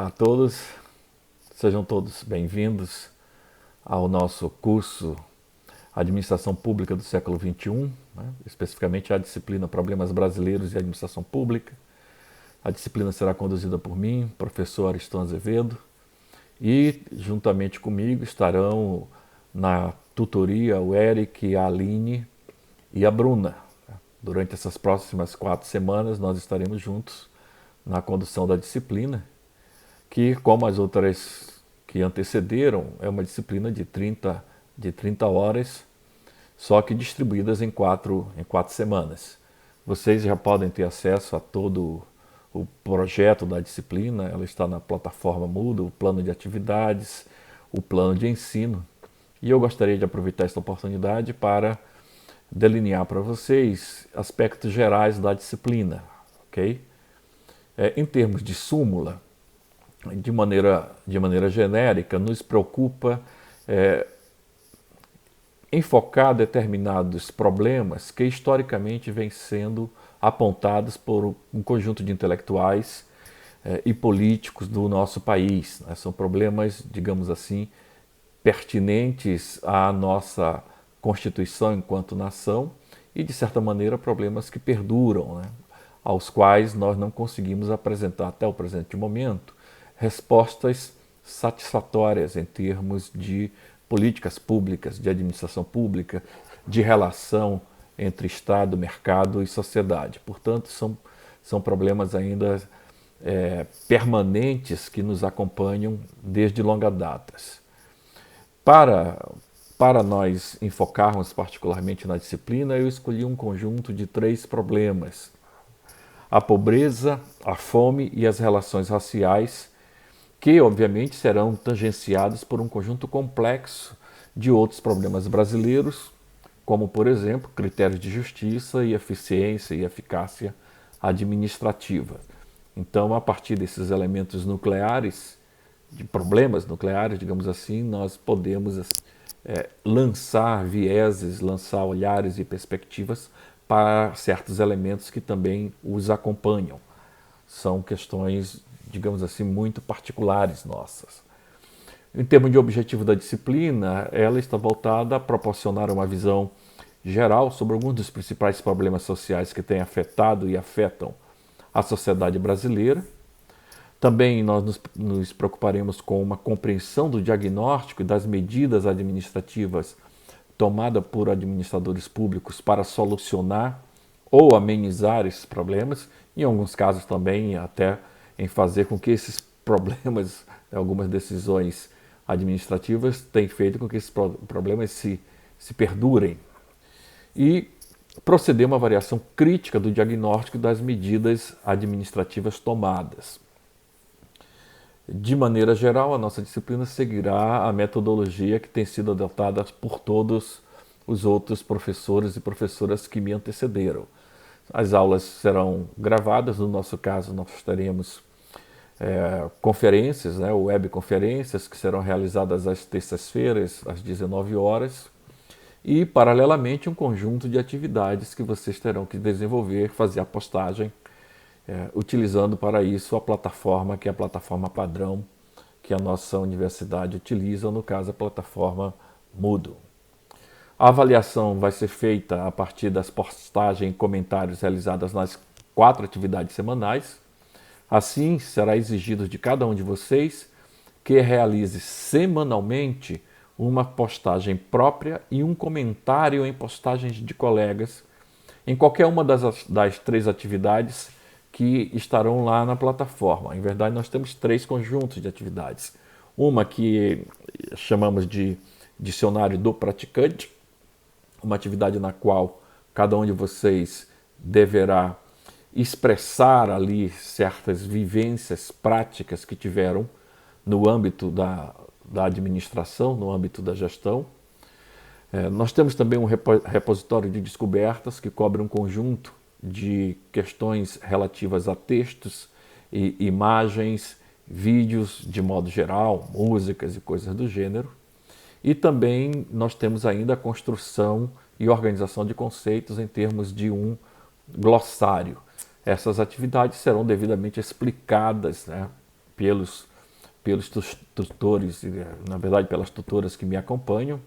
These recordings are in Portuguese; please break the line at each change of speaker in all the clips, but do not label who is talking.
Olá a todos, sejam todos bem-vindos ao nosso curso Administração Pública do século XXI, especificamente a disciplina Problemas Brasileiros e Administração Pública. A disciplina será conduzida por mim, professor Ariston Azevedo, e juntamente comigo estarão na tutoria o Eric, a Aline e a Bruna. Durante essas próximas 4 semanas nós estaremos juntos na condução da disciplina, que, como as outras que antecederam, é uma disciplina de 30 horas, só que distribuídas em quatro semanas. Vocês já podem ter acesso a todo o projeto da disciplina, ela está na plataforma Moodle, o plano de atividades, o plano de ensino. E eu gostaria de aproveitar esta oportunidade para delinear para vocês aspectos gerais da disciplina, ok? Em termos de súmula, de maneira genérica, nos preocupa enfocar determinados problemas que historicamente vêm sendo apontados por um conjunto de intelectuais e políticos do nosso país. São problemas, digamos assim, pertinentes à nossa Constituição enquanto nação e, de certa maneira, problemas que perduram, aos quais nós não conseguimos apresentar até o presente momento respostas satisfatórias em termos de políticas públicas, de administração pública, de relação entre Estado, mercado e sociedade. Portanto, são problemas ainda permanentes que nos acompanham desde longas datas. Para nós enfocarmos particularmente na disciplina, eu escolhi um conjunto de 3 problemas: a pobreza, a fome e as relações raciais, que obviamente serão tangenciados por um conjunto complexo de outros problemas brasileiros, como, por exemplo, critérios de justiça e eficiência e eficácia administrativa. Então, a partir desses elementos nucleares, de problemas nucleares, digamos assim, nós podemos lançar vieses, lançar olhares e perspectivas para certos elementos que também os acompanham. São questões, digamos assim, muito particulares nossas. Em termos de objetivo da disciplina, ela está voltada a proporcionar uma visão geral sobre alguns dos principais problemas sociais que têm afetado e afetam a sociedade brasileira. Também nós nos preocuparemos com uma compreensão do diagnóstico e das medidas administrativas tomadas por administradores públicos para solucionar ou amenizar esses problemas, em alguns casos também até em fazer com que esses problemas, algumas decisões administrativas tenham feito com que esses problemas se perdurem. E proceder a uma avaliação crítica do diagnóstico e das medidas administrativas tomadas. De maneira geral, a nossa disciplina seguirá a metodologia que tem sido adotada por todos os outros professores e professoras que me antecederam. As aulas serão gravadas, no nosso caso nós teremos conferências, webconferências, que serão realizadas às terças-feiras, às 19 horas, e, paralelamente, um conjunto de atividades que vocês terão que desenvolver, fazer a postagem, utilizando para isso a plataforma, que é a plataforma padrão que a nossa universidade utiliza, no caso a plataforma Moodle. A avaliação vai ser feita a partir das postagens e comentários realizadas nas 4 atividades semanais. Assim, será exigido de cada um de vocês que realize semanalmente uma postagem própria e um comentário em postagens de colegas em qualquer uma das 3 atividades que estarão lá na plataforma. Em verdade, nós temos 3 conjuntos de atividades. Uma que chamamos de Dicionário do Praticante, uma atividade na qual cada um de vocês deverá expressar ali certas vivências práticas que tiveram no âmbito da administração, no âmbito da gestão. Nós temos também um repositório de descobertas que cobre um conjunto de questões relativas a textos e imagens, vídeos de modo geral, músicas e coisas do gênero. E também nós temos ainda a construção e organização de conceitos em termos de um glossário. Essas atividades serão devidamente explicadas pelos pelos tutores, na verdade pelas tutoras que me acompanham,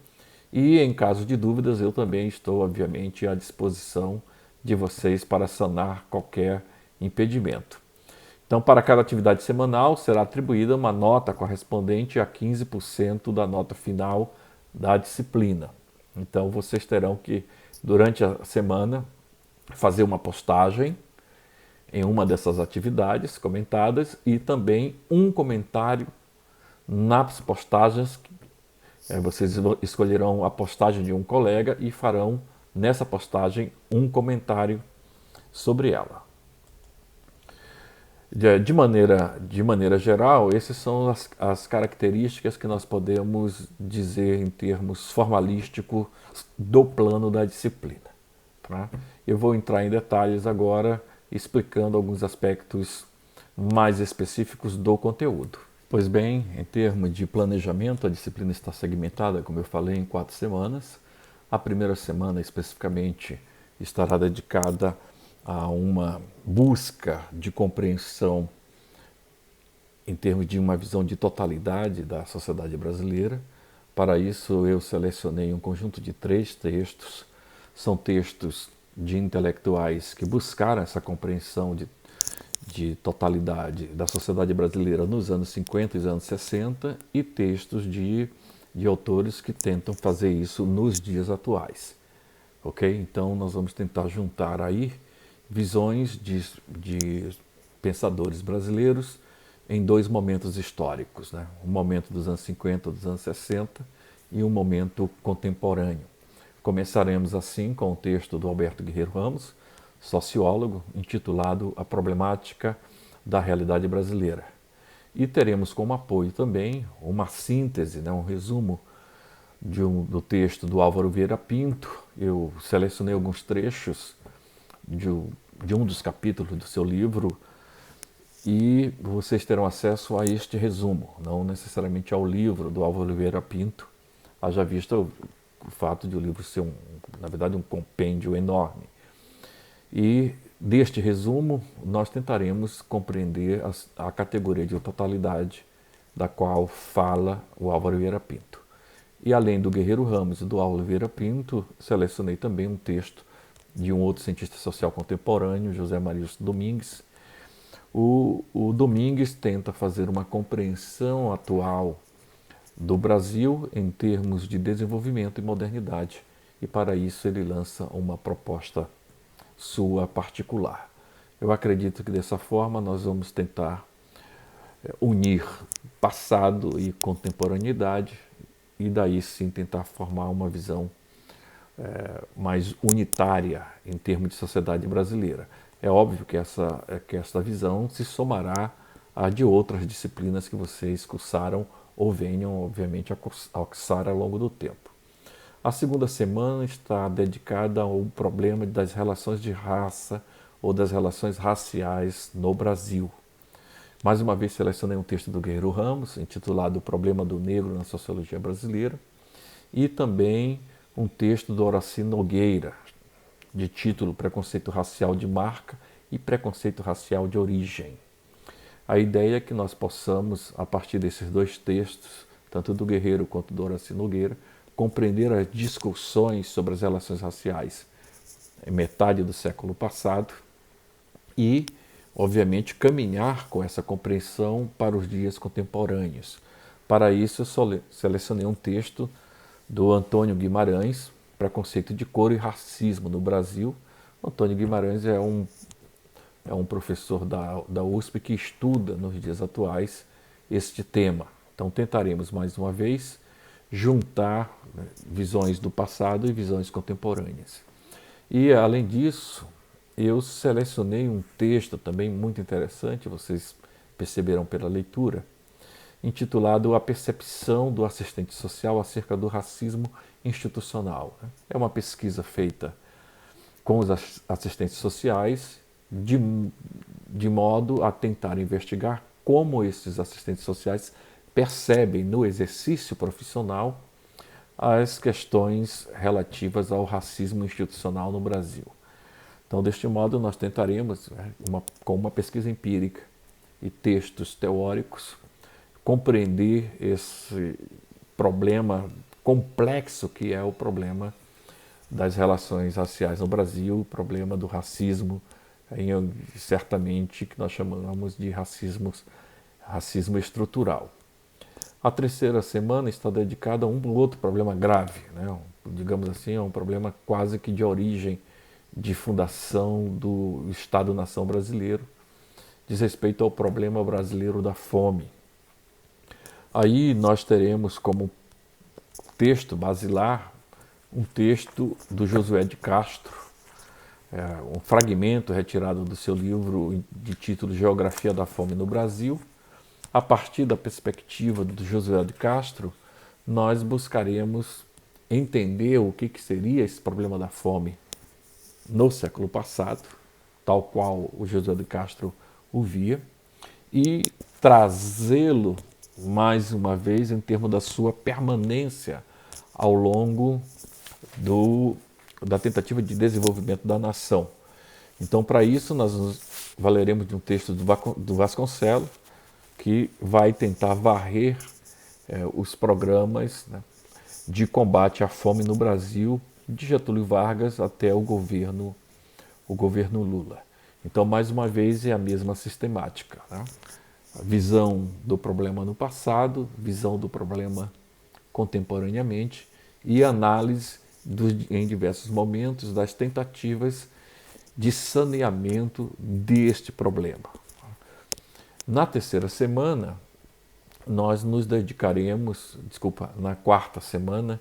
e em caso de dúvidas eu também estou obviamente à disposição de vocês para sanar qualquer impedimento. Então, para cada atividade semanal será atribuída uma nota correspondente a 15% da nota final da disciplina. Então, vocês terão que, durante a semana, fazer uma postagem em uma dessas atividades comentadas e também um comentário nas postagens. Vocês escolherão a postagem de um colega e farão nessa postagem um comentário sobre ela. De maneira geral, essas são as características que nós podemos dizer em termos formalísticos do plano da disciplina. Tá? Eu vou entrar em detalhes agora, explicando alguns aspectos mais específicos do conteúdo. Pois bem, em termos de planejamento, a disciplina está segmentada, como eu falei, em 4 semanas. A primeira semana, especificamente, estará dedicada a uma busca de compreensão em termos de uma visão de totalidade da sociedade brasileira. Para isso, eu selecionei um conjunto de 3 textos. São textos de intelectuais que buscaram essa compreensão de totalidade da sociedade brasileira nos anos 50 e os anos 60 e textos de autores que tentam fazer isso nos dias atuais. Ok? Então, nós vamos tentar juntar aí visões de pensadores brasileiros em 2 momentos históricos, né? Um momento dos anos 50, dos anos 60 e um momento contemporâneo. Começaremos assim com o texto do Alberto Guerreiro Ramos, sociólogo, intitulado A Problemática da Realidade Brasileira. E teremos como apoio também uma síntese, né, um resumo do texto do Álvaro Vieira Pinto. Eu selecionei alguns trechos de um dos capítulos do seu livro e vocês terão acesso a este resumo, não necessariamente ao livro do Álvaro Vieira Pinto, haja vista o fato de o livro ser, na verdade, um compêndio enorme. E deste resumo, nós tentaremos compreender a categoria de totalidade da qual fala o Álvaro Vieira Pinto. E além do Guerreiro Ramos e do Álvaro Vieira Pinto, selecionei também um texto de um outro cientista social contemporâneo, José Maria Domingues. O Domingues tenta fazer uma compreensão atual do Brasil em termos de desenvolvimento e modernidade. E para isso ele lança uma proposta sua particular. Eu acredito que dessa forma nós vamos tentar unir passado e contemporaneidade e daí sim tentar formar uma visão mais unitária em termos de sociedade brasileira. É óbvio que essa visão se somará à de outras disciplinas que vocês cursaram ou venham, obviamente, a cursar ao longo do tempo. A segunda semana está dedicada ao problema das relações de raça ou das relações raciais no Brasil. Mais uma vez selecionei um texto do Guerreiro Ramos, intitulado O Problema do Negro na Sociologia Brasileira, e também um texto do Horaci Nogueira, de título Preconceito Racial de Marca e Preconceito Racial de Origem. A ideia é que nós possamos, a partir desses 2 textos, tanto do Guerreiro quanto do Horaci Nogueira, compreender as discussões sobre as relações raciais em metade do século passado e, obviamente, caminhar com essa compreensão para os dias contemporâneos. Para isso, eu selecionei um texto do Antônio Guimarães, Preconceito de Cor e Racismo no Brasil. Antônio Guimarães é um professor da USP que estuda nos dias atuais este tema. Então tentaremos mais uma vez juntar, né, visões do passado e visões contemporâneas. E além disso, eu selecionei um texto também muito interessante, vocês perceberam pela leitura, intitulado A Percepção do Assistente Social acerca do Racismo Institucional. É uma pesquisa feita com os assistentes sociais de modo a tentar investigar como esses assistentes sociais percebem no exercício profissional as questões relativas ao racismo institucional no Brasil. Então, deste modo, nós tentaremos, com uma pesquisa empírica e textos teóricos, compreender esse problema complexo que é o problema das relações raciais no Brasil, o problema do racismo, certamente que nós chamamos de racismo estrutural. A terceira semana está dedicada a um outro problema grave, né? Digamos assim, é um problema quase que de origem, de fundação do Estado-nação brasileiro, diz respeito ao problema brasileiro da fome. Aí nós teremos como texto basilar um texto do Josué de Castro, um fragmento retirado do seu livro de título Geografia da Fome no Brasil. A partir da perspectiva do Josué de Castro, nós buscaremos entender o que seria esse problema da fome no século passado, tal qual o Josué de Castro o via, e trazê-lo mais uma vez em termos da sua permanência ao longo da tentativa de desenvolvimento da nação. Então, para isso, nós nos valeremos de um texto do Vasconcelos, que vai tentar varrer os programas, né, de combate à fome no Brasil, de Getúlio Vargas até o governo Lula. Então, mais uma vez, é a mesma sistemática, né? A visão do problema no passado, visão do problema contemporaneamente e análise em diversos momentos das tentativas de saneamento deste problema. Na terceira semana, nós nos dedicaremos, na quarta semana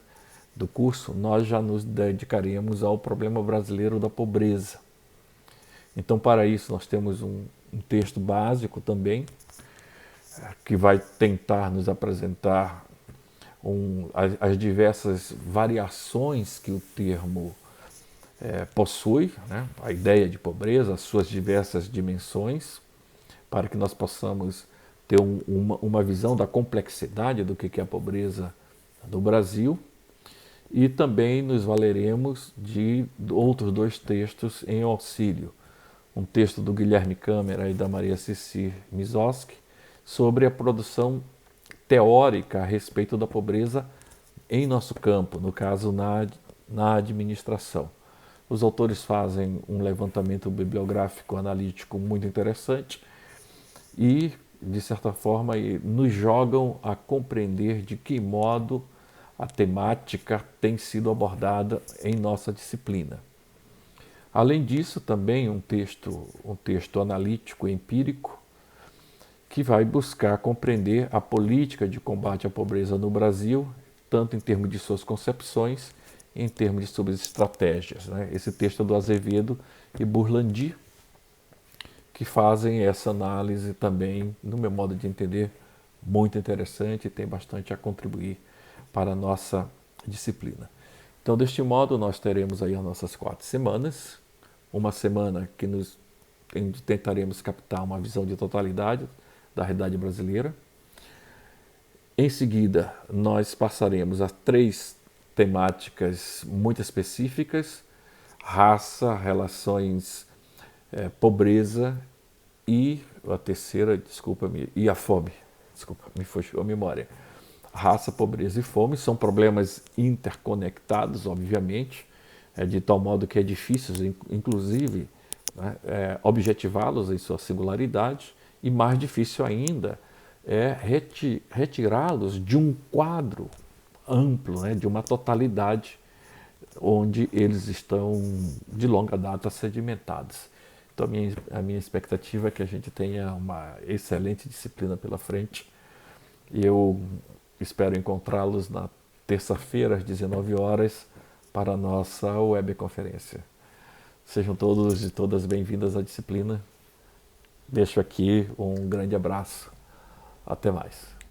do curso, nós já nos dedicaremos ao problema brasileiro da pobreza. Então, para isso, nós temos um texto básico também, que vai tentar nos apresentar as diversas variações que o termo possui, né? A ideia de pobreza, as suas diversas dimensões, para que nós possamos ter uma visão da complexidade do que é a pobreza no Brasil. E também nos valeremos de outros dois textos em auxílio. Um texto do Guilherme Câmara e da Maria Cecília Mizoski sobre a produção teórica a respeito da pobreza em nosso campo, no caso na administração. Os autores fazem um levantamento bibliográfico analítico muito interessante e, de certa forma, nos jogam a compreender de que modo a temática tem sido abordada em nossa disciplina. Além disso, também um texto analítico e empírico que vai buscar compreender a política de combate à pobreza no Brasil, tanto em termos de suas concepções, em termos de suas estratégias, né? Esse texto é do Azevedo e Burlandi, que fazem essa análise também, no meu modo de entender, muito interessante e tem bastante a contribuir para a nossa disciplina. Então, deste modo, nós teremos aí as nossas 4 semanas, uma semana que tentaremos captar uma visão de totalidade da realidade brasileira. Em seguida, nós passaremos a 3 temáticas muito específicas: raça, relações, pobreza e a terceira, e a fome. Me fugiu a memória. Raça, pobreza e fome são problemas interconectados, obviamente, de tal modo que é difícil, inclusive, né, objetivá-los em sua singularidade, e mais difícil ainda é retirá-los de um quadro amplo, né, de uma totalidade onde eles estão de longa data sedimentados. Então a minha expectativa é que a gente tenha uma excelente disciplina pela frente e eu espero encontrá-los na terça-feira às 19 horas para a nossa webconferência. Sejam todos e todas bem-vindas à disciplina. Deixo aqui um grande abraço. Até mais.